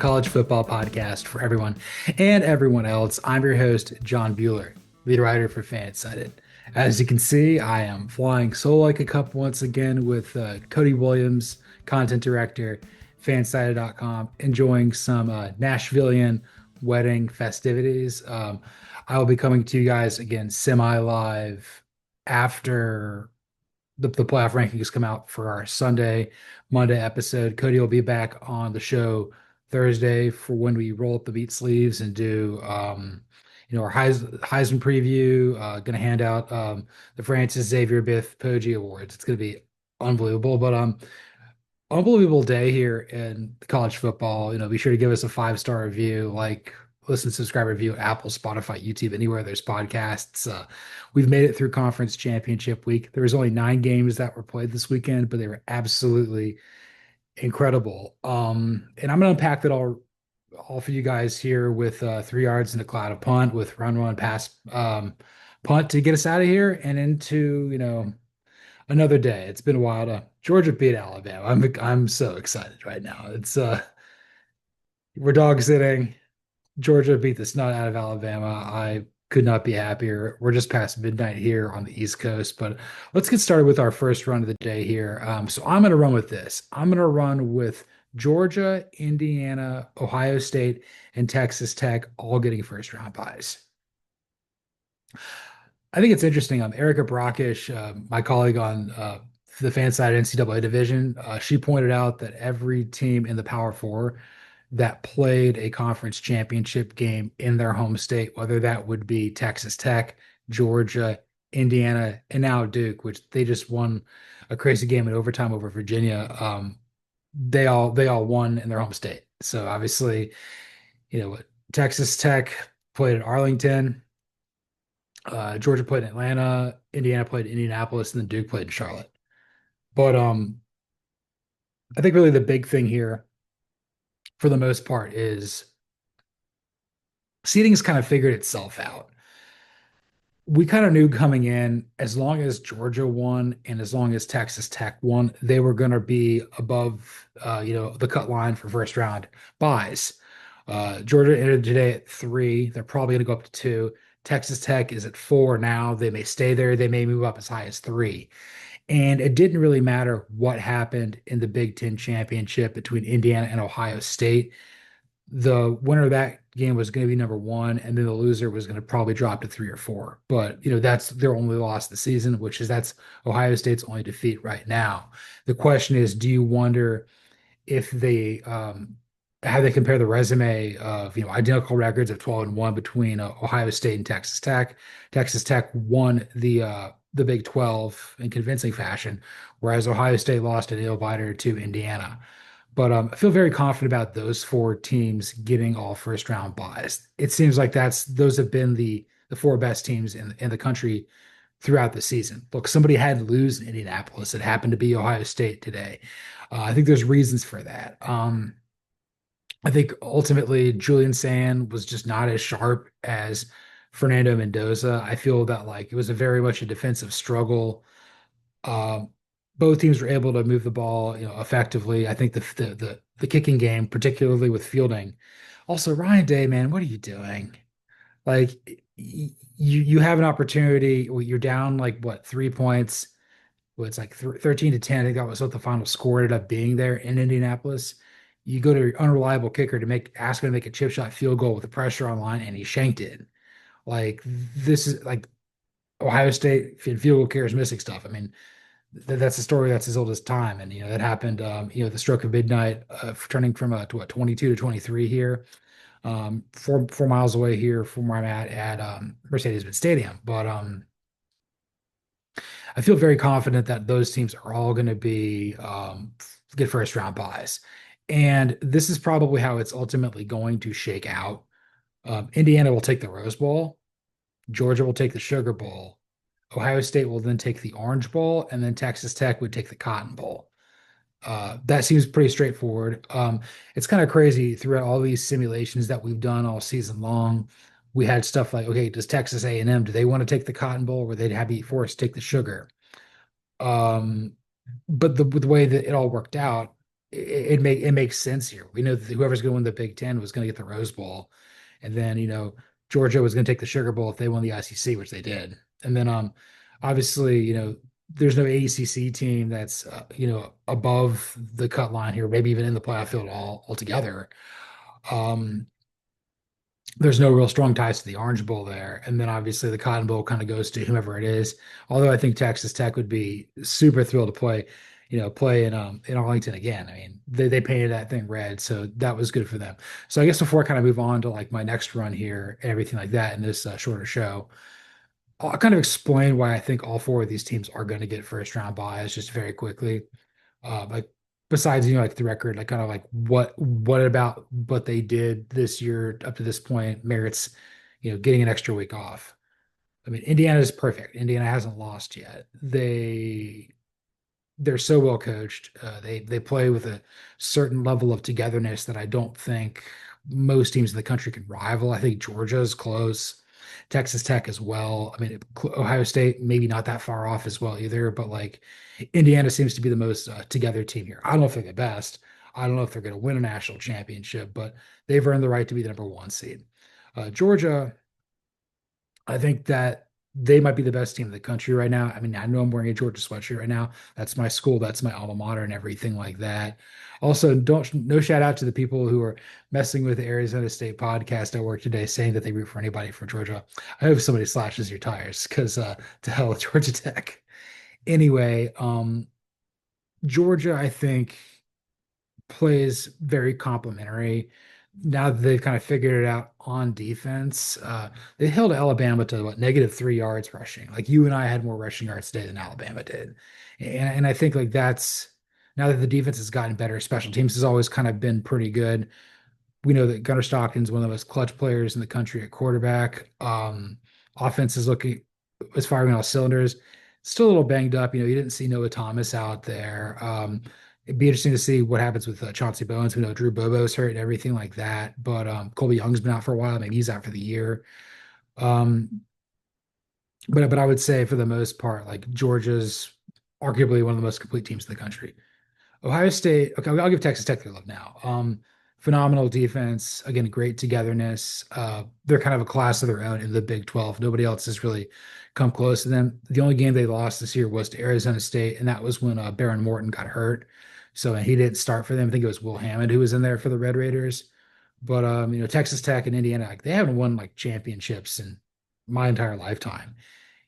college football podcast for everyone and everyone else. I'm your host, John Buhler, lead writer for FanSided. As you can see, I am flying solo like a cup once again with Cody Williams, content director, fansided.com, enjoying some Nashvilleian wedding festivities. I will be coming to you guys again semi-live after the playoff rankings come out for our Monday episode. Cody will be back on the show Thursday for when we roll up the beat sleeves and do our Heisman preview. Going to hand out the Francis Xavier Biff Poggi Awards. It's going to be unbelievable, but unbelievable day here in college football. Be sure to give us a 5-star review, listen, subscribe, review Apple, Spotify, YouTube, anywhere there's podcasts. We've made it through conference championship week. There was only 9 games that were played this weekend, but they were absolutely incredible. And I'm going to unpack that all for you guys here with 3 yards and a cloud of punt with run, pass, punt to get us out of here and into, another day. It's been a while. Georgia beat Alabama. I'm so excited right now. It's we're dog sitting. Georgia beat the snot out of Alabama. I could not be happier. We're just past midnight here on the East Coast, but let's get started with our first run of the day here. So I'm going to run with this. I'm going to run with Georgia, Indiana, Ohio State, and Texas Tech all getting first round buys. I think it's interesting. Erica Brockish, my colleague on the FanSided NCAA division, she pointed out that every team in the Power Four that played a conference championship game in their home state, whether that would be Texas Tech, Georgia, Indiana, and now Duke, which they just won a crazy game in overtime over Virginia. They all won in their home state. So obviously, Texas Tech played at Arlington, Georgia played in Atlanta, Indiana played in Indianapolis, and then Duke played in Charlotte. But I think really the big thing here, for the most part, is seeding's kind of figured itself out. We kind of knew coming in, as long as Georgia won and as long as Texas Tech won, they were going to be above, the cut line for first round buys. Georgia ended today at 3. They're probably going to go up to 2. Texas Tech is at 4 now. They may stay there. They may move up as high as 3. And it didn't really matter what happened in the Big Ten championship between Indiana and Ohio State. The winner of that game was going to be number 1, and then the loser was going to probably drop to 3 or 4. But, that's their only loss of the season, that's Ohio State's only defeat right now. The question is, do you wonder if they how they compare the resume of identical records of 12-1 between Ohio State and Texas Tech? Texas Tech won the Big 12 in convincing fashion, whereas Ohio State lost a nail biter to Indiana. But I feel very confident about those 4 teams getting all first round buys. It seems like those have been the 4 best teams in the country throughout the season. Look, somebody had to lose in Indianapolis. It happened to be Ohio State today. I think there's reasons for that. I think ultimately Julian Sand was just not as sharp as Fernando Mendoza. I feel that it was a very much a defensive struggle. Both teams were able to move the ball, effectively. I think the kicking game, particularly with fielding. Also, Ryan Day, man, what are you doing? You have an opportunity. You're down 3 points. Well, it's 13-10. I think that was what the final score ended up being there in Indianapolis. You go to your unreliable kicker to ask him to make a chip shot field goal with the pressure on line, and he shanked it. This is Ohio State field goal kicker is missing stuff. I mean, that's a story that's as old as time, and that happened. The stroke of midnight, turning from 22 to 23 here, 4 miles away here from where I'm at Mercedes-Benz Stadium. But I feel very confident that those teams are all going to be get first round buys, and this is probably how it's ultimately going to shake out. Indiana will take the Rose Bowl, Georgia will take the Sugar Bowl. Ohio State will then take the Orange Bowl, and then Texas Tech would take the Cotton Bowl. That seems pretty straightforward. It's kind of crazy throughout all these simulations that we've done all season long. We had stuff like, okay, does Texas A&M, do they want to take the Cotton Bowl, or they'd have to be forced to take the Sugar? But the way that it all worked out, it makes sense here. We know that whoever's going to win the Big Ten was going to get the Rose Bowl, and then Georgia was going to take the Sugar Bowl if they won the ICC, which they did. And then obviously there's no ACC team that's above the cut line here, maybe even in the playoff field altogether. Um, there's no real strong ties to the Orange Bowl there. And then obviously the Cotton Bowl kind of goes to whomever it is. Although I think Texas Tech would be super thrilled to play in Arlington again. I mean, they painted that thing red, so that was good for them. So I guess before I kind of move on to like my next run here and everything like that in this shorter show, I'll kind of explain why I think all four of these teams are going to get first round buys just very quickly. Like besides, like the record, like kind of like what about what they did this year up to this point merits, getting an extra week off. I mean, Indiana is perfect. Indiana hasn't lost yet. They're so well coached. They play with a certain level of togetherness that I don't think most teams in the country can rival. I think Georgia's close, Texas Tech as well. I mean, Ohio State maybe not that far off as well either, but like Indiana seems to be the most together team here. I don't know if they're the best. I don't know if they're going to win a national championship, but they've earned the right to be the number one seed. Georgia, I think that they might be the best team in the country right now. I mean, I know I'm wearing a Georgia sweatshirt right now. That's my school, that's my alma mater, and everything like that. Also, don't no shout out to the people who are messing with the Arizona State podcast at work today, saying that they root for anybody from Georgia. I hope somebody slashes your tires because to hell with Georgia Tech. Anyway, Georgia, I think plays very complimentary. Now that they've kind of figured it out on defense, they held Alabama to what, -3 yards rushing. Like you and I had more rushing yards today than Alabama did, and I think like that's now that the defense has gotten better. Special teams has always kind of been pretty good. We know that Gunnar Stockton's one of the most clutch players in the country at quarterback. Offense is looking is firing on all cylinders. Still a little banged up. You didn't see Noah Thomas out there. It'd be interesting to see what happens with Chauncey Bowens. We know Drew Bobo's hurt and everything like that, but Colby Young's been out for a while. Maybe he's out for the year. Um, but I would say for the most part, like Georgia's arguably one of the most complete teams in the country. Ohio State, okay, I'll give Texas Tech their love now. Phenomenal defense, again, great togetherness. They're kind of a class of their own in the Big 12. Nobody else has really come close to them. The only game they lost this year was to Arizona State, and that was when Baron Morton got hurt. So and he didn't start for them. I think it was Will Hammond who was in there for the Red Raiders. But Texas Tech and Indiana, like they haven't won like championships in my entire lifetime.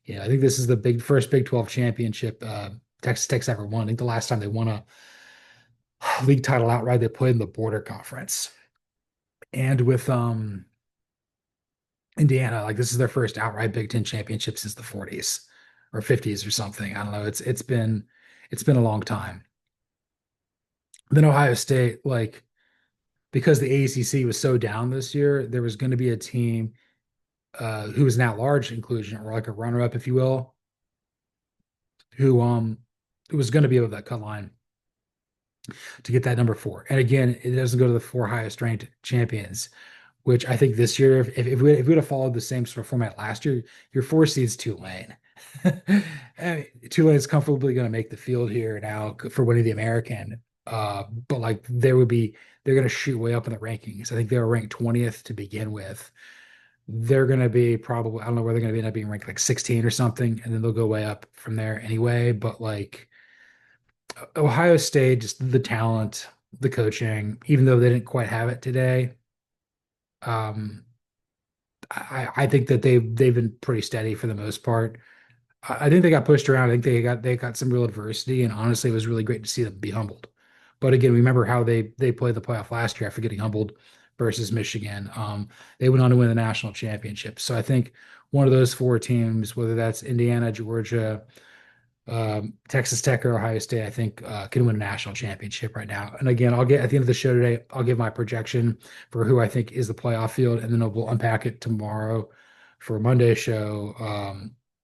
I think this is the first Big 12 championship Texas Tech's ever won. I think the last time they won a league title outright, they played in the Border Conference. And with Indiana, like this is their first outright Big Ten championship since the 40s or 50s or something. I don't know. It's been a long time. Then Ohio State, like because the ACC was so down this year, there was going to be a team who was an at-large inclusion or like a runner-up, if you will, who was going to be able that cut line to get that number four. And again, it doesn't go to the four highest ranked champions, which I think this year, if we would have followed the same sort of format last year, your four seed's Tulane. I mean, Tulane is comfortably going to make the field here now for winning the American. But like they're going to shoot way up in the rankings. I think they were ranked 20th to begin with. They're going to be probably, I don't know where they're going to end up being ranked like 16 or something, and then they'll go way up from there anyway. But like Ohio State, just the talent, the coaching, even though they didn't quite have it today, um, I think that they've been pretty steady for the most part. I think they got pushed around. I think they got some real adversity, and honestly, it was really great to see them be humbled. But again, remember how they played the playoff last year after getting humbled versus Michigan. They went on to win the national championship. So I think one of those four teams, whether that's Indiana, Georgia, Texas Tech or Ohio State, I think can win a national championship right now. And again, I'll get at the end of the show today, I'll give my projection for who I think is the playoff field, and then we'll unpack it tomorrow for Monday's show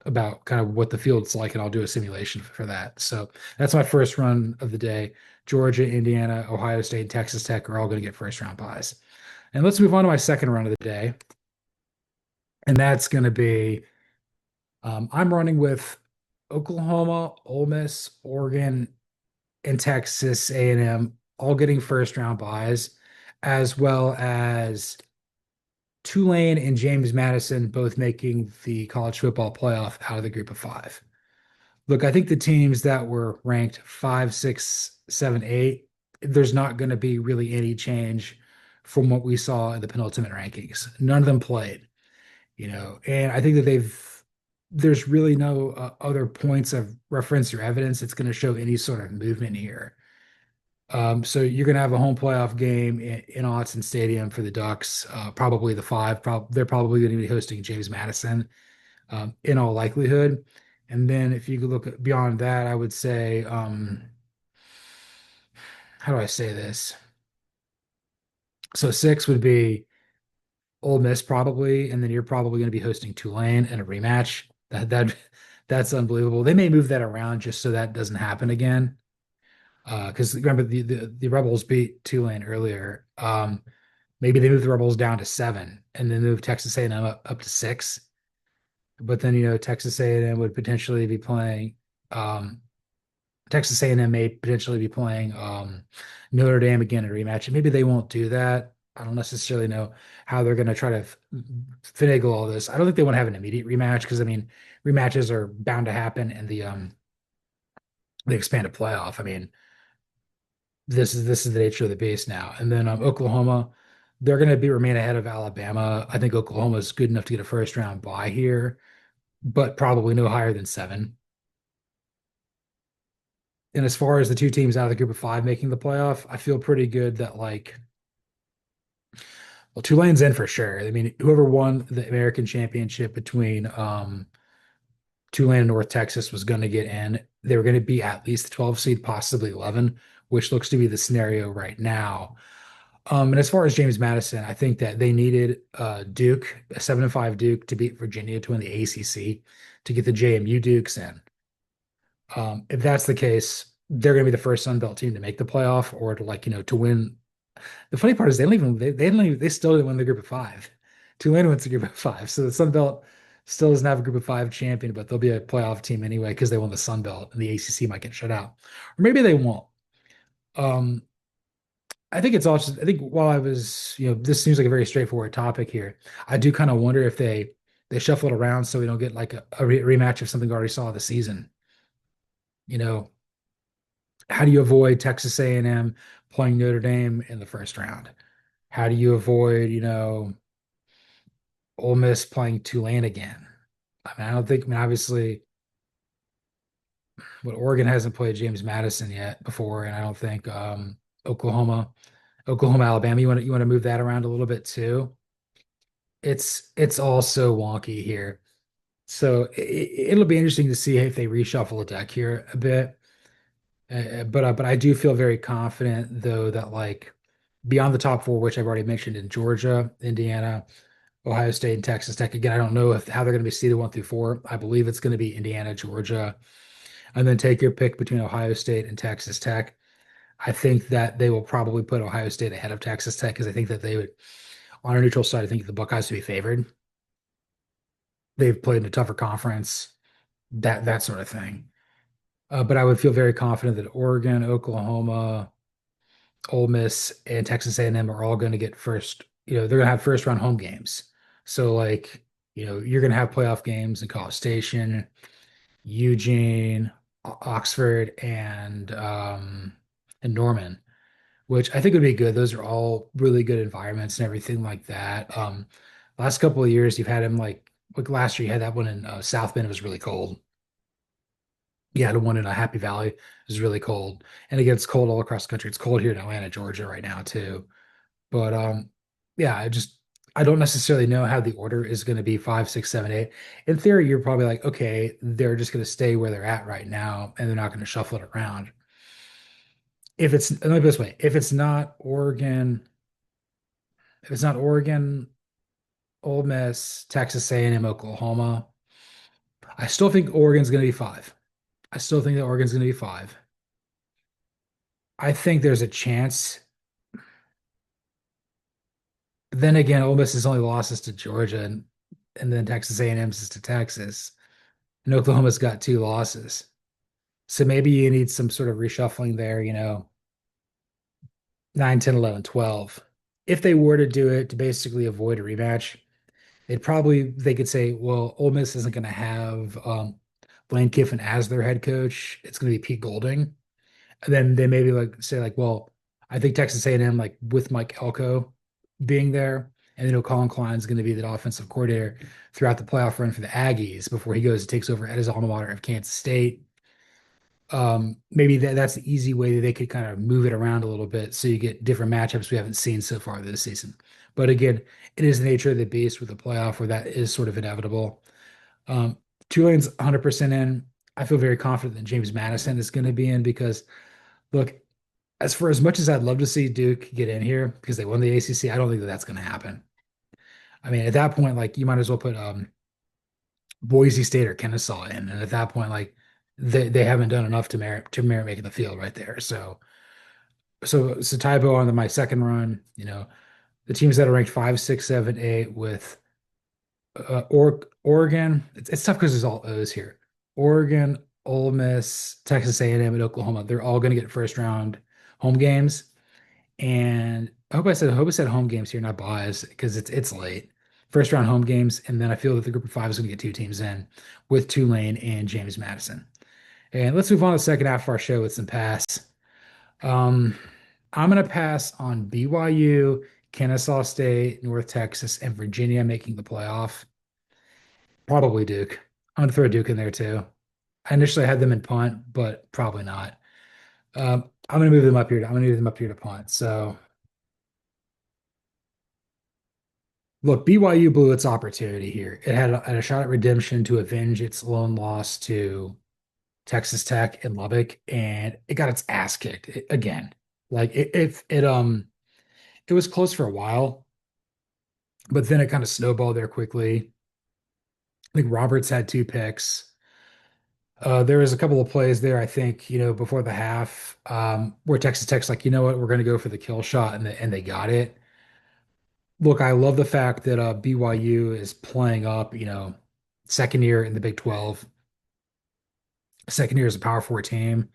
about kind of what the field's like, and I'll do a simulation for that. So that's my first run of the day. Georgia, Indiana, Ohio State, and Texas Tech are all going to get first round buys. And let's move on to my second run of the day. And that's going to be I'm running with Oklahoma, Ole Miss, Oregon, and Texas A&M all getting first round buys, as well as Tulane and James Madison both making the college football playoff out of the group of five. Look, I think the teams that were ranked five, six, seven, eight, there's not going to be really any change from what we saw in the penultimate rankings. None of them played, and I think that there's really no other points of reference or evidence that's going to show any sort of movement here. So you're going to have a home playoff game in Autzen Stadium for the Ducks, probably the five. They're probably going to be hosting James Madison, in all likelihood. And then if you could look beyond that, I would say, how do I say this? So six would be Ole Miss probably, and then you're probably going to be hosting Tulane in a rematch. That's unbelievable. They may move that around just so that doesn't happen again. Because remember the Rebels beat Tulane earlier. Maybe they move the Rebels down to seven and then move Texas A&M up to six. But then Texas A&M would potentially be playing. Texas A&M may potentially be playing Notre Dame again in a rematch. And maybe they won't do that. I don't necessarily know how they're going to try to finagle all this. I don't think they want to have an immediate rematch because I mean rematches are bound to happen in the expanded playoff. I mean, this is the nature of the beast now. And then Oklahoma, they're going to be remain ahead of Alabama. I think Oklahoma is good enough to get a first round bye here, but probably no higher than seven. And as far as the two teams out of the group of five making the playoff, I feel pretty good that well, Tulane's in for sure. I mean, whoever won the American Championship between Tulane and North Texas was going to get in. They were going to be at least the 12 seed, possibly 11, which looks to be the scenario right now. And as far as James Madison, I think that they needed Duke, a 7-5 Duke, to beat Virginia to win the ACC to get the JMU Dukes in. If that's the case, they're going to be the first Sun Belt team to make the playoff or to to win. The funny part is they still didn't win the group of five. Tulane wins the group of five. So the Sun Belt still doesn't have a group of five champion, but they'll be a playoff team anyway because they won the Sun Belt and the ACC might get shut out. Or maybe they won't. Um, I think it's also, I think while I was, this seems like a very straightforward topic here. I do kind of wonder if they shuffle it around so we don't get like a rematch of something we already saw this season. You know, how do you avoid Texas A&M playing Notre Dame in the first round? How do you avoid, Ole Miss playing Tulane again? I mean, I don't think, I mean, obviously, but Oregon hasn't played James Madison yet before, and I don't think Oklahoma, Alabama, you want to move that around a little bit too. It's all so wonky here. So it'll be interesting to see if they reshuffle the deck here a bit. But I do feel very confident though that beyond the top four, which I've already mentioned in Georgia, Indiana, Ohio State, and Texas Tech. Again, I don't know how they're going to be seeded 1 through 4. I believe it's going to be Indiana, Georgia, and then take your pick between Ohio State and Texas Tech. I think that they will probably put Ohio State ahead of Texas Tech because I think that they would, on a neutral side, I think the Buckeyes would be favored. They've played in a tougher conference, that sort of thing. But I would feel very confident that Oregon, Oklahoma, Ole Miss, and Texas A&M are all going to get first. They're going to have first round home games. So you're going to have playoff games in College Station, Eugene, Oxford, and Norman, which I think would be good. Those are all really good environments and everything like that. Last couple of years, you've had him like last year, you had that one in South Bend. It was really cold. You had one in Happy Valley. It was really cold, and it gets cold all across the country. It's cold here in Atlanta, Georgia, right now too. But yeah, I don't necessarily know how the order is going to be five, six, seven, eight. In theory, you're probably like, okay, they're just going to stay where they're at right now, and they're not going to shuffle it around. Let me put it this way, if it's not Oregon, Ole Miss, Texas A&M, Oklahoma, I still think Oregon's going to be five. I still think that Oregon's going to be five. I think there's a chance. Then again, Ole Miss has only losses to Georgia, and then Texas A&M's is to Texas, and Oklahoma's got 2 losses. So maybe you need some sort of reshuffling there. 9, 10, 11, 12. If they were to do it to basically avoid a rematch, they could say, well, Ole Miss isn't going to have Lane Kiffin as their head coach. It's going to be Pete Golding. And then they maybe like say like, well, I think Texas A&M like with Mike Elko being there, and then Colin Klein's going to be the offensive coordinator throughout the playoff run for the Aggies before he goes and takes over at his alma mater of Kansas State. Maybe that's the easy way that they could kind of move it around a little bit so you get different matchups we haven't seen so far this season. But again, it is the nature of the beast with the playoff where that is sort of inevitable. Um, Tulane's 100% in. I feel very confident that James Madison is going to be in because, look, as for as much as I'd love to see Duke get in here because they won the ACC, I don't think that that's going to happen. I mean, at that point, like you might as well put Boise State or Kennesaw in, and at that point, like they haven't done enough to merit making the field right there. So typo on my second run, the teams that are ranked 5, 6, 7, 8 with Oregon. It's tough because there's all O's here. Oregon, Ole Miss, Texas A&M, and Oklahoma. They're all going to get first round home games. And I hope I said home games here, not buys, because it's late. First round home games, and then I feel that the group of five is going to get two teams in with Tulane and James Madison. And let's move on to the second half of our show with some pass. Um, I'm going to pass on BYU, Kennesaw State, North Texas, and Virginia making the playoff. Probably Duke. I'm going to throw Duke in there too. I initially had them in punt, but probably not. I'm going to move them up here. I'm going to move them up here to punt. So look, BYU blew its opportunity here. It had a shot at redemption to avenge its lone loss to Texas Tech and Lubbock, and it got its ass kicked again. Like it was close for a while, but then it kind of snowballed there quickly. I think Roberts had two picks. There was a couple of plays there, I think, before the half, where Texas Tech's like, you know what, we're going to go for the kill shot, and they got it. Look, I love the fact that BYU is playing up, second year in the Big 12, second year as a Power Four team.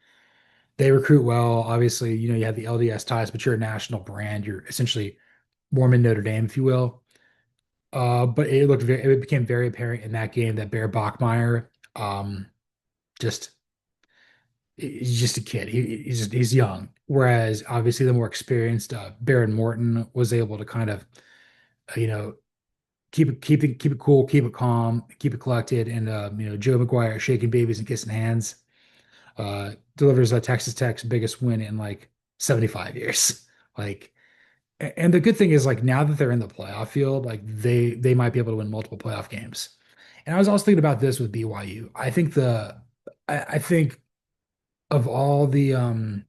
They recruit well. Obviously, you have the LDS ties, but you're a national brand. You're essentially Mormon Notre Dame, if you will. But it became very apparent in that game that Bear Bachmeier, just he's just a kid. He's young. Whereas obviously the more experienced Baron Morton was able to kind of, you know, keep it cool, keep it calm, keep it collected, and Joe McGuire shaking babies and kissing hands delivers Texas Tech's biggest win in like 75 years. Like, and the good thing is like now that they're in the playoff field, like they might be able to win multiple playoff games. And I was also thinking about this with BYU. I think of all the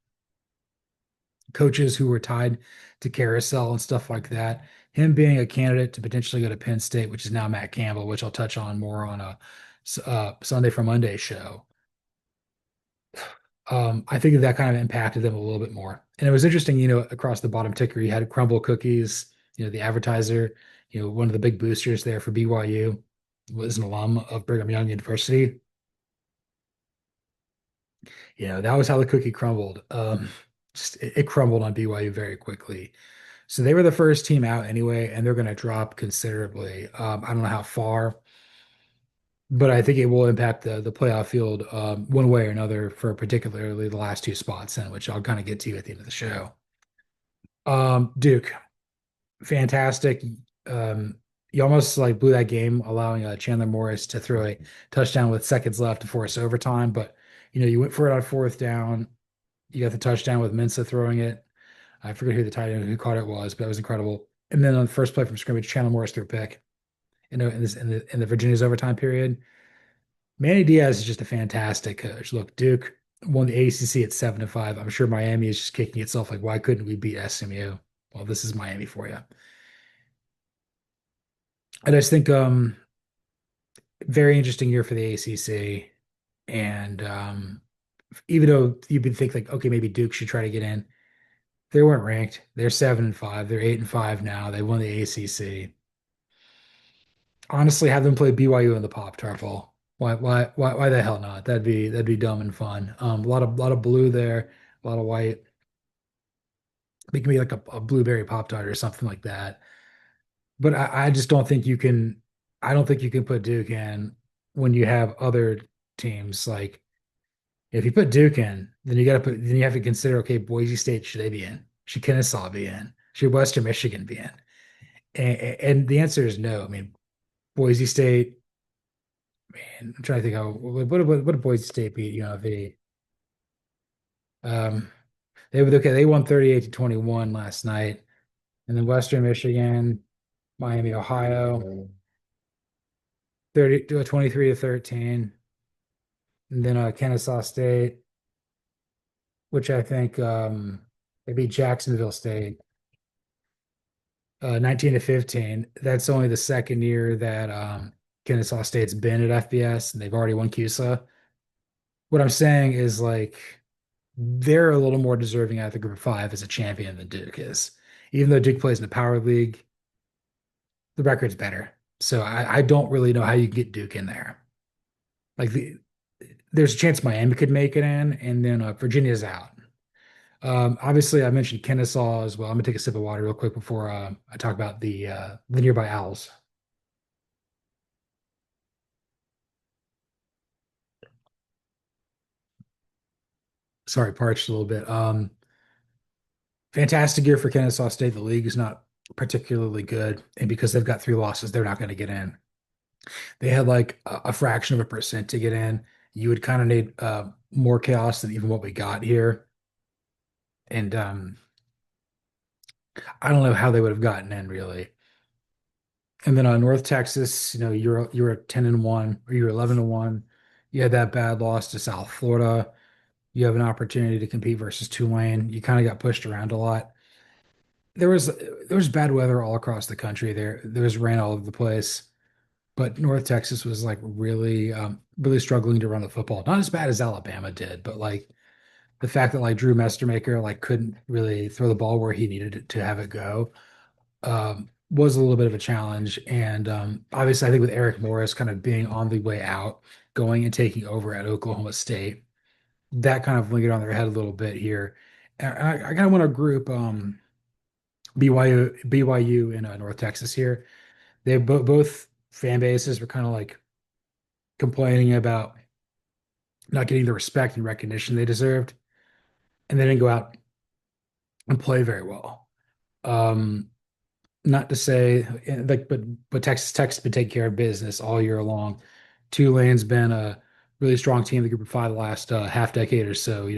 coaches who were tied to carousel and stuff like that, him being a candidate to potentially go to Penn State, which is now Matt Campbell, which I'll touch on more on a Sunday for Monday show. I think that kind of impacted them a little bit more. And it was interesting, across the bottom ticker, you had Crumble Cookies, the advertiser, one of the big boosters there for BYU was an alum of Brigham Young University. That was how the cookie crumbled. Just it crumbled on BYU very quickly. So they were the first team out anyway, and they're going to drop considerably. I don't know how far, but I think it will impact the playoff field one way or another for particularly the last two spots, in which I'll kind of get to at the end of the show. Duke, fantastic. You almost like blew that game, allowing Chandler Morris to throw a touchdown with seconds left to force overtime. But you went for it on fourth down. You got the touchdown with Mensa throwing it. I forget who the tight end who caught it was, but it was incredible. And then on the first play from scrimmage, Chandler Morris threw a pick. In the Virginia's overtime period. Manny Diaz is just a fantastic coach. Look, Duke won the ACC at 7-5. I'm sure Miami is just kicking itself like, why couldn't we beat SMU? Well, this is Miami for you. I just think very interesting year for the ACC. And even though you would think like, okay, maybe Duke should try to get in, they weren't ranked. They're 7-5. They're 8-5 now. They won the ACC. Honestly, have them play BYU in the Pop Tart Bowl. Why the hell not? That'd be dumb and fun. A lot of blue there, a lot of white. It can be like a blueberry Pop Tart or something like that. But I just don't think you can. I don't think you can put Duke in when you have other teams. Like if you put Duke in, then then you have to consider, okay, Boise State, should they be in? Should Kennesaw be in? Should Western Michigan be in? And the answer is no. I mean, Boise State, man, I'm trying to think how what did Boise State beat UNLV? Um, they won 38-21 last night, and then Western Michigan, Miami, Ohio, 23-13, and then Kennesaw State, which I think they beat Jacksonville State 19-15. That's only the second year that Kennesaw State's been at FBS, and they've already won CUSA. What I'm saying is like they're a little more deserving out of the group of five as a champion than Duke is. Even though Duke plays in the power league, the record's better. So I don't really know how you get Duke in there. Like there's a chance Miami could make it in, and then Virginia's out. Obviously, I mentioned Kennesaw as well. I'm gonna take a sip of water real quick before I talk about the nearby Owls. Sorry, parched a little bit. Fantastic year for Kennesaw State. The league is not particularly good, and because they've got three losses, they're not going to get in. They had like a fraction of a percent to get in. You would kind of need more chaos than even what we got here, and I don't know how they would have gotten in really. And then on North Texas, you're at 10-1 or you're 11-1. You had that bad loss to South Florida. You have an opportunity to compete versus Tulane. You kind of got pushed around a lot. There was bad weather all across the country. There was rain all over the place. But North Texas was like really struggling to run the football. Not as bad as Alabama did, but like the fact that like Drew Mestermaker like couldn't really throw the ball where he needed it to have it go was a little bit of a challenge. And obviously, I think with Eric Morris kind of being on the way out, going and taking over at Oklahoma State, that kind of lingered on their head a little bit here. And I kind of want to group BYU and North Texas here. They both fan bases were kind of like complaining about not getting the respect and recognition they deserved, and they didn't go out and play very well. Um, Not to say like, but Texas been taking care of business all year long. Tulane's been a really strong team in the group of five the last half decade or so.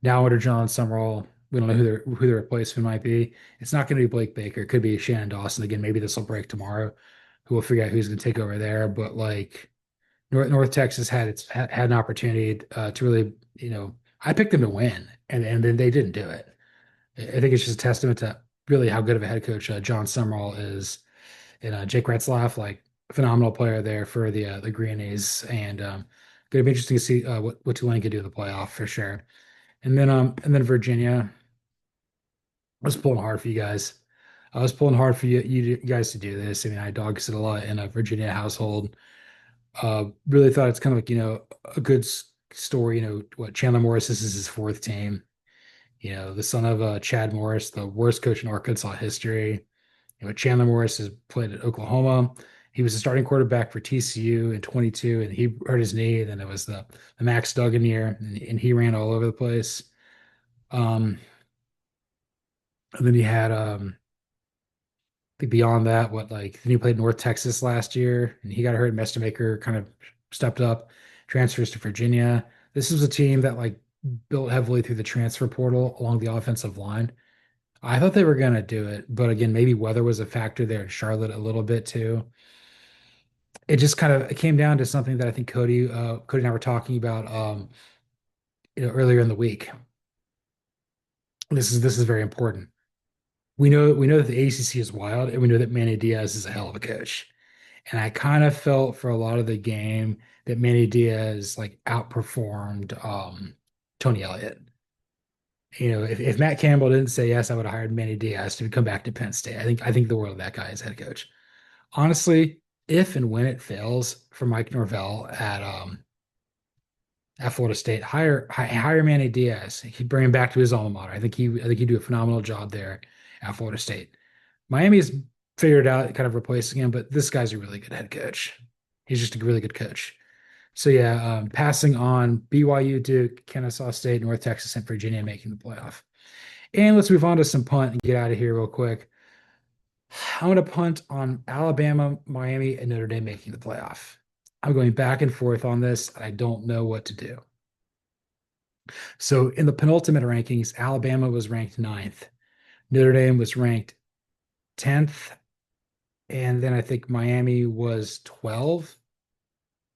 Now under John Summerall, we don't know who their replacement might be. It's not going to be Blake Baker. It could be Shannon Dawson again. Maybe this will break tomorrow. Who will figure out who's going to take over there? But like North Texas had an opportunity to really, I picked them to win, and then they didn't do it. I think it's just a testament to really how good of a head coach John Summerall is, and Jake Retzlaff, like phenomenal player there for the Greenies, and going to be interesting to see what Tulane could do in the playoff for sure. And then Virginia, I was pulling hard for you guys. I was pulling hard for you guys to do this. I mean, I dog sit a lot in a Virginia household. Really thought it's kind of like a good story. What Chandler Morris, this is his fourth team. The son of Chad Morris, the worst coach in Arkansas history. Chandler Morris has played at Oklahoma. He was the starting quarterback for TCU in 22, and he hurt his knee. And then it was the Max Duggan year, and he ran all over the place. Um, and then he had, I think beyond that, then he played North Texas last year, and he got hurt. Mestamaker kind of stepped up, transfers to Virginia. This was a team that like built heavily through the transfer portal along the offensive line. I thought they were going to do it, but again, maybe weather was a factor there in Charlotte a little bit too. It just kind of it came down to something that I think Cody and I were talking about earlier in the week. This is very important. We know that the ACC is wild, and we know that Manny Diaz is a hell of a coach. And I kind of felt for a lot of the game that Manny Diaz like outperformed Tony Elliott. If Matt Campbell didn't say yes, I would have hired Manny Diaz to come back to Penn State. I think the world of that guy as head coach. Honestly, if and when it fails for Mike Norvell at Florida State. Hire Manny Diaz. He'd bring him back to his alma mater. I think he'd do a phenomenal job there at Florida State. Miami's figured out kind of replacing him, but this guy's a really good head coach. He's just a really good coach. So yeah, passing on BYU, Duke, Kennesaw State, North Texas, and Virginia making the playoff. And let's move on to some punt and get out of here real quick. I'm going to punt on Alabama, Miami, and Notre Dame making the playoff. I'm going back and forth on this, and I don't know what to do. So in the penultimate rankings, Alabama was ranked ninth. Notre Dame was ranked 10th. And then I think Miami was 12.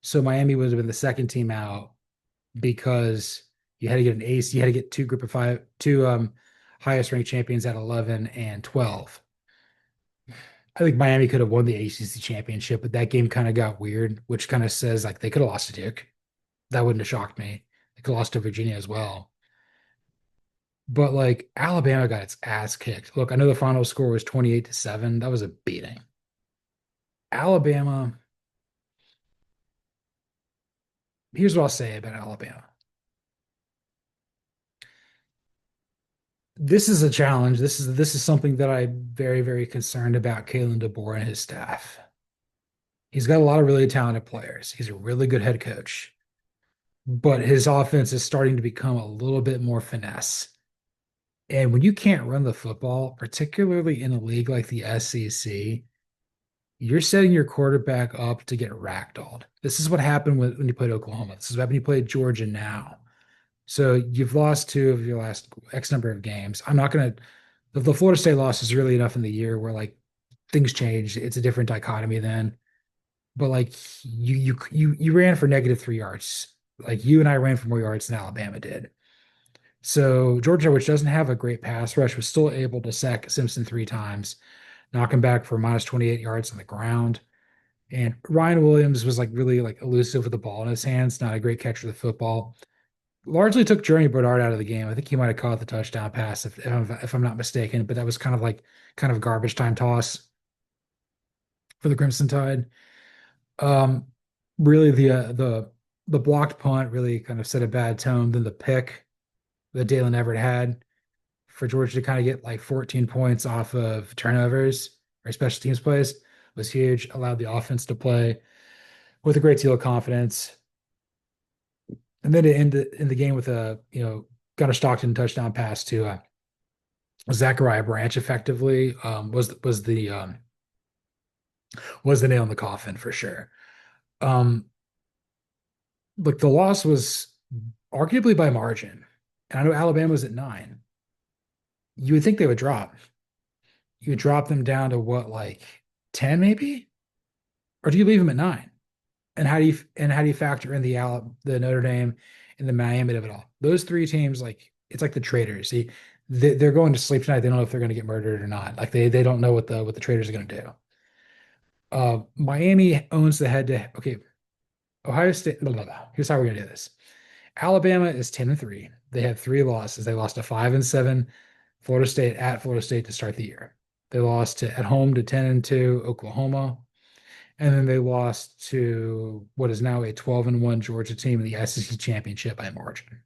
So Miami would have been the second team out because you had to get an ace. You had to get two group of five, two highest ranked champions at 11 and 12. I think Miami could have won the ACC championship, but that game kind of got weird, which kind of says like they could have lost to Duke. That wouldn't have shocked me. They could have lost to Virginia as well. But like Alabama got its ass kicked. Look, I know the final score was 28-7. That was a beating. Alabama, here's what I'll say about Alabama. This is a challenge. This is something that I'm very, very concerned about Kalen DeBoer and his staff. He's got a lot of really talented players. He's a really good head coach, but his offense is starting to become a little bit more finesse. And when you can't run the football, particularly in a league like the SEC, you're setting your quarterback up to get ragdolled. This is what happened when you played Oklahoma. This is what happened when you played Georgia now. So you've lost two of your last X number of games. I'm not going to, the Florida State loss is really enough in the year where like things change. It's a different dichotomy then. But like you ran for -3 yards. Like you and I ran for more yards than Alabama did. So Georgia, which doesn't have a great pass rush, was still able to sack Simpson 3 times, knock him back for -28 yards on the ground. And Ryan Williams was like really like elusive with the ball in his hands, not a great catcher of the football. Largely took Journey Bernard out of the game. I think he might have caught the touchdown pass if I'm not mistaken, but that was kind of garbage time toss for the Crimson Tide. Um, really the blocked punt really kind of set a bad tone. Then the pick that Dalen Everett had for Georgia to kind of get like 14 points off of turnovers or special teams plays was huge. Allowed the offense to play with a great deal of confidence. And then to end in the game with a, Gunnar Stockton touchdown pass to Zachariah Branch effectively was the nail in the coffin for sure. Um, Look, the loss was arguably by margin. And I know Alabama was at 9. You would think they would drop. You would drop them down to what, like 10 maybe? Or do you leave them at 9? And how do you factor in the Notre Dame and the Miami of it all? Those three teams, like it's like the traders. See, they're going to sleep tonight. They don't know if they're going to get murdered or not. Like they don't know what the traders are going to do. Miami owns the head to okay. Ohio State. Blah, blah, blah. Here's how we're going to do this. Alabama is 10-3. They had 3 losses. They lost to 5-7 Florida State at Florida State to start the year. They lost at home to 10-2 Oklahoma. And then they lost to what is now a 12-1 Georgia team in the SEC championship by margin.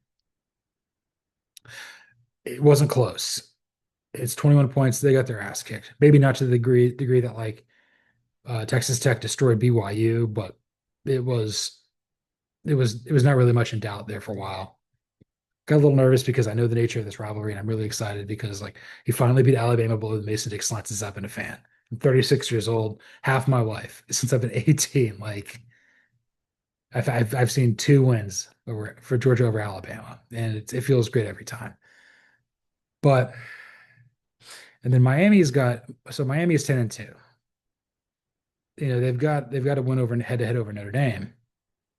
It wasn't close. It's 21 points. They got their ass kicked. Maybe not to the degree that like Texas Tech destroyed BYU, but it was it was not really much in doubt there for a while. Got a little nervous because I know the nature of this rivalry, and I'm really excited because like he finally beat Alabama below the Mason-Dixon line since I've been a fan. I'm 36 years old, half my life since I've been 18. Like I've seen 2 wins for Georgia over Alabama, and it feels great every time. But and then Miami is 10-2. They've got to win over head to head over Notre Dame,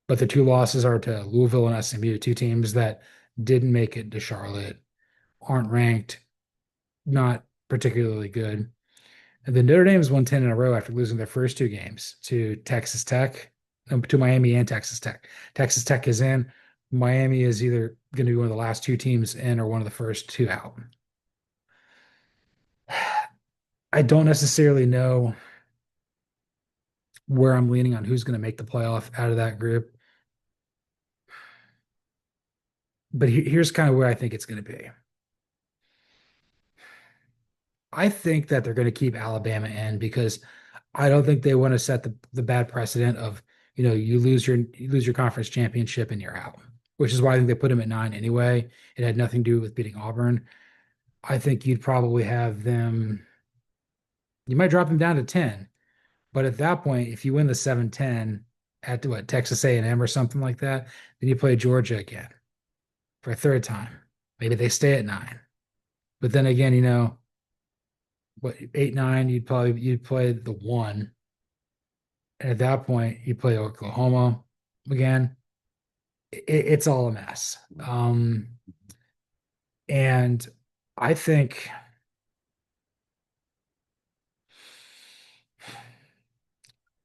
but the 2 losses are to Louisville and SMU, two teams that didn't make it to Charlotte, aren't ranked, not particularly good. And then Notre Dame's won 10 in a row after losing their first 2 games to Texas Tech, to Miami and Texas Tech. Texas Tech is in. Miami is either going to be one of the last 2 teams in or one of the first 2 out. I don't necessarily know where I'm leaning on who's going to make the playoff out of that group. But here's kind of where I think it's going to be. I think that they're going to keep Alabama in because I don't think they want to set the bad precedent of, you lose your conference championship and you're out, which is why I think they put them at 9 anyway. It had nothing to do with beating Auburn. I think you'd probably have them, you might drop them down to 10, but at that point, if you win the 7-10 at what, Texas A&M or something like that, then you play Georgia again for a third time. Maybe they stay at 9. But then again, what, 8, 9, you'd play the 1. And at that point, you play Oklahoma again. It's all a mess. And I think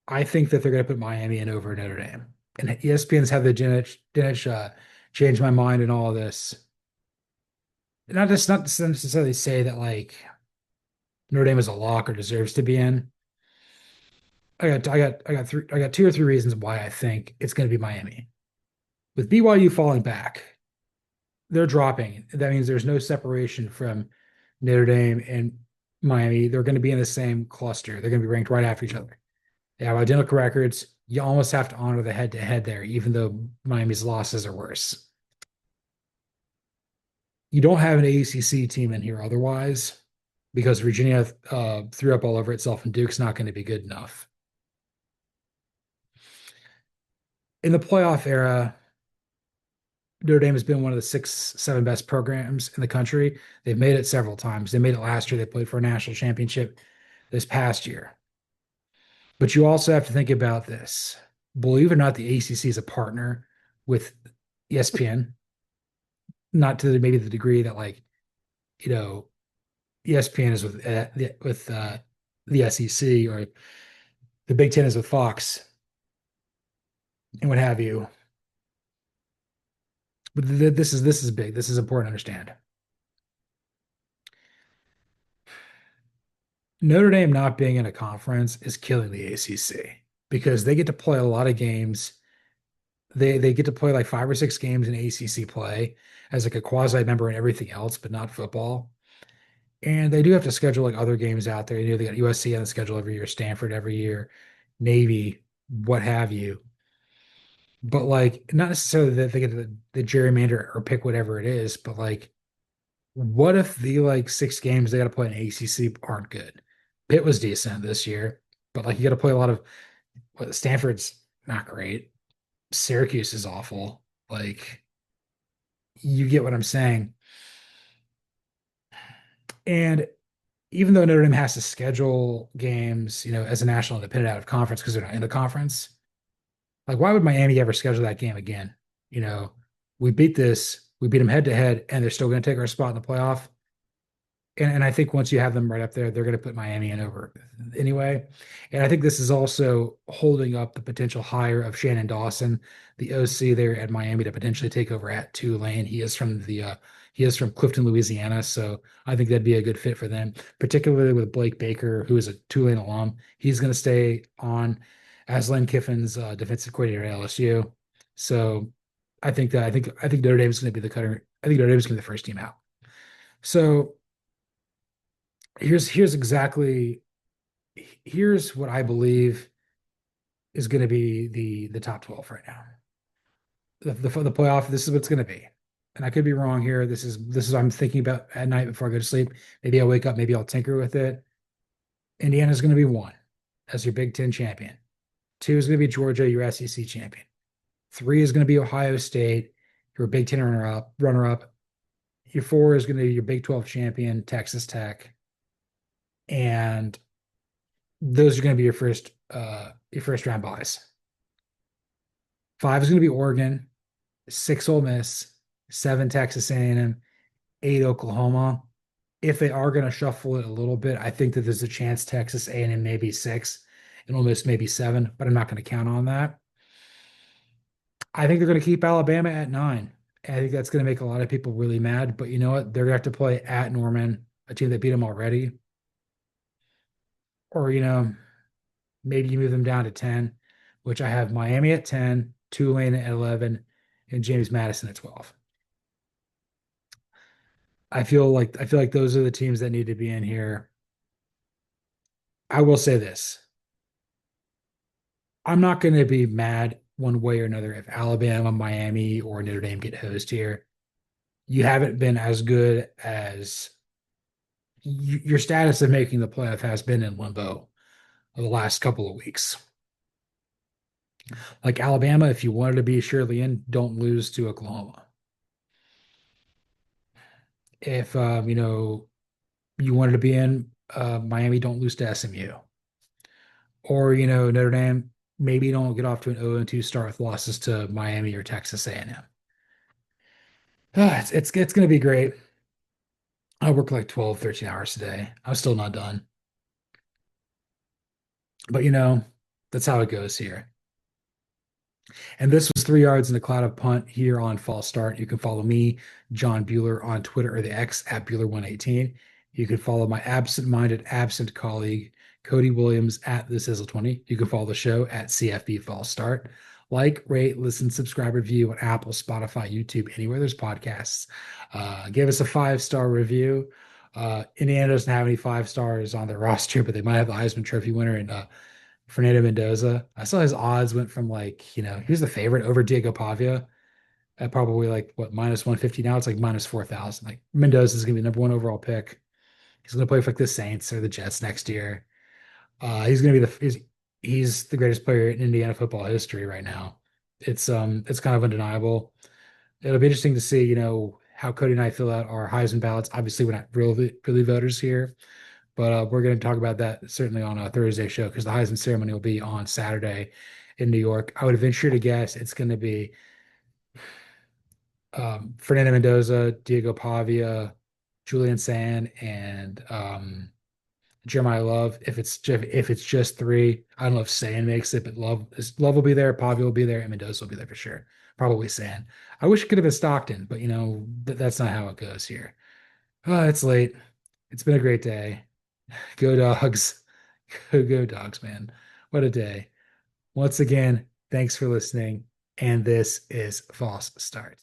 I think that they're going to put Miami in over Notre Dame. And ESPN's have the didn't change my mind and all of this. Not to necessarily say that like Notre Dame is a lock or deserves to be in. I got 2 or 3 reasons why I think it's going to be Miami. With BYU falling back, they're dropping. That means there's no separation from Notre Dame and Miami. They're going to be in the same cluster. They're going to be ranked right after each other. They have identical records. You almost have to honor the head-to-head there, even though Miami's losses are worse. You don't have an ACC team in here otherwise, because Virginia threw up all over itself, and Duke's not going to be good enough. In the playoff era, Notre Dame has been one of the 6, 7 best programs in the country. They've made it several times. They made it last year. They played for a national championship this past year. But you also have to think about this. Believe it or not, the ACC is a partner with ESPN, not to maybe the degree that like, you know, ESPN is the SEC, or the Big Ten is with Fox and what have you. But this is big. This is important to understand. Notre Dame not being in a conference is killing the ACC because they get to play a lot of games. They get to play like 5 or 6 games in ACC play as like a quasi member and everything else, but not football. And they do have to schedule like other games out there. They got USC on the schedule every year, Stanford every year, Navy, what have you. But like, not necessarily that they get the gerrymander or pick whatever it is, but like, what if the like 6 games they got to play in ACC aren't good? Pitt was decent this year, but like you got to play a lot of, Stanford's not great. Syracuse is awful. Like, you get what I'm saying. And even though Notre Dame has to schedule games, as a national independent out of conference because they're not in the conference, like why would Miami ever schedule that game again? You know, we beat them head to head, and they're still going to take our spot in the playoff. And I think once you have them right up there, they're going to put Miami in over anyway. And I think this is also holding up the potential hire of Shannon Dawson, the OC there at Miami, to potentially take over at Tulane. He is from Clifton, Louisiana, so I think that'd be a good fit for them, particularly with Blake Baker, who is a Tulane alum. He's going to stay on as Lane Kiffin's defensive coordinator at LSU. So I think Notre Dame is going to be the cutter. I think Notre Dame is going to be the first team out. So here's exactly here's what I believe is going to be the top 12 right now. The playoff. This is what it's going to be, and I could be wrong here. This is what I'm thinking about at night before I go to sleep. Maybe I'll wake up. Maybe I'll tinker with it. Indiana's going to be 1 as your Big Ten champion. 2 is going to be Georgia, your SEC champion. 3 is going to be Ohio State, your Big Ten runner up. Your 4 is going to be your Big 12 champion, Texas Tech. And those are going to be your first round buys. 5 is going to be Oregon, 6 Ole Miss, 7 Texas A&M, 8 Oklahoma. If they are going to shuffle it a little bit, I think that there's a chance Texas A&M maybe 6 and Ole Miss maybe 7, but I'm not going to count on that. I think they're going to keep Alabama at 9. And I think that's going to make a lot of people really mad. But you know what? They're going to have to play at Norman, a team that beat them already. Or, maybe you move them down to 10, which I have Miami at 10, Tulane at 11, and James Madison at 12. I feel like those are the teams that need to be in here. I will say this. I'm not going to be mad one way or another if Alabama, Miami, or Notre Dame get host here. You haven't been as good as your status of making the playoff has been in limbo the last couple of weeks. Like Alabama, if you wanted to be surely in, don't lose to Oklahoma. If you wanted to be in Miami, don't lose to SMU. Or Notre Dame, maybe don't get off to an 0-2 start with losses to Miami or Texas A&M. It's going to be great. I work like 12, 13 hours a day. I'm still not done. But that's how it goes here. And this was 3 yards in the cloud of punt here on False Start. You can follow me, John Buhler, on Twitter or the X at Buhler118. You can follow my absent-minded, absent colleague, Cody Williams at the Sizzle 20. You can follow the show at CFB False Start. Like, rate, listen, subscribe, review on Apple, Spotify, YouTube, anywhere there's podcasts. Give us a 5-star review. Indiana doesn't have any 5 stars on their roster, but they might have the Heisman Trophy winner and Fernando Mendoza. I saw his odds went from he was the favorite over Diego Pavia at probably like what minus 150. Now it's like minus 4,000. Like Mendoza is gonna be the number one overall pick. He's gonna play for like the Saints or the Jets next year. He's gonna be he's the greatest player in Indiana football history right now. It's kind of undeniable. It'll be interesting to see, how Cody and I fill out our Heisman ballots. Obviously, we're not really voters here. But we're going to talk about that certainly on a Thursday show because the Heisman ceremony will be on Saturday in New York. I would venture to guess it's going to be Fernando Mendoza, Diego Pavia, Julian Sand, and Jeremiah Love. If it's just three, I don't know if Sand makes it, but Love will be there, Pavia will be there, and Mendoza will be there for sure. Probably Sand. I wish it could have been Stockton, but that's not how it goes here. It's late. It's been a great day. Go dogs. Go dogs, man. What a day. Once again, thanks for listening. And this is False Start.